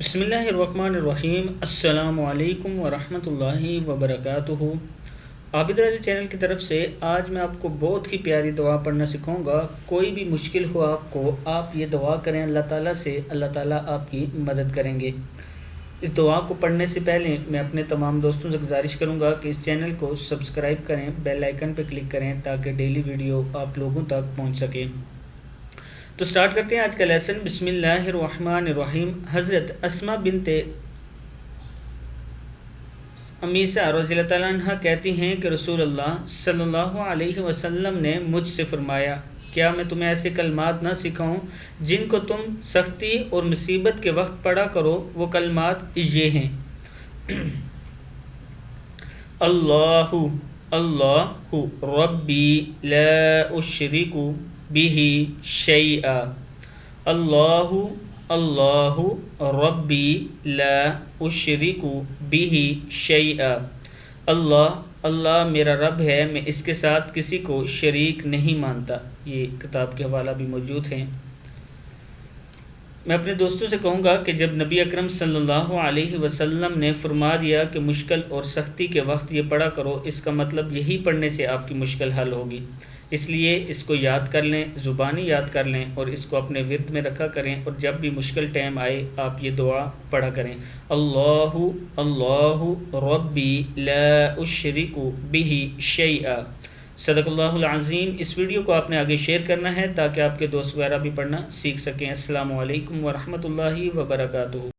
بسم اللہ الرحمن الرحیم۔ السلام علیکم ورحمۃ اللہ وبرکاتہ۔ عابد راضی چینل کی طرف سے آج میں آپ کو بہت ہی پیاری دعا پڑھنا سکھاؤں گا۔ کوئی بھی مشکل ہو آپ کو، آپ یہ دعا کریں اللہ تعالیٰ سے، اللہ تعالیٰ آپ کی مدد کریں گے۔ اس دعا کو پڑھنے سے پہلے میں اپنے تمام دوستوں سے گزارش کروں گا کہ اس چینل کو سبسکرائب کریں، بیل آئیکن پہ کلک کریں تاکہ ڈیلی ویڈیو آپ لوگوں تک پہنچ سکے۔ تو سٹارٹ کرتے ہیں آج کا لیسن۔ بسم اللہ الرحمن الرحیم۔ حضرت اسماء بنت امیسہ رضی اللہ تعالیٰ عنہ کہتی ہیں کہ رسول اللہ صلی اللہ علیہ وسلم نے مجھ سے فرمایا، کیا میں تمہیں ایسے کلمات نہ سکھاؤں جن کو تم سختی اور مصیبت کے وقت پڑھا کرو؟ وہ کلمات یہ ہیں: اللہ اللہ ربی لا اشرک بہ شیئا، اللہ اللہ ربی لا اشرک بہ شیئا، اللہ اللہ میرا رب ہے، میں اس کے ساتھ کسی کو شریک نہیں مانتا۔ یہ کتاب کے حوالہ بھی موجود ہیں۔ میں اپنے دوستوں سے کہوں گا کہ جب نبی اکرم صلی اللہ علیہ وسلم نے فرما دیا کہ مشکل اور سختی کے وقت یہ پڑھا کرو، اس کا مطلب یہی پڑھنے سے آپ کی مشکل حل ہوگی۔ اس لیے اس کو یاد کر لیں، زبانی یاد کر لیں اور اس کو اپنے ورد میں رکھا کریں، اور جب بھی مشکل ٹائم آئے آپ یہ دعا پڑھا کریں: اللہ اللہ ربی لا اشرک بہ شیئا۔ صدق اللہ العظیم۔ اس ویڈیو کو آپ نے آگے شیئر کرنا ہے تاکہ آپ کے دوست وغیرہ بھی پڑھنا سیکھ سکیں۔ السلام علیکم ورحمۃ اللہ وبرکاتہ۔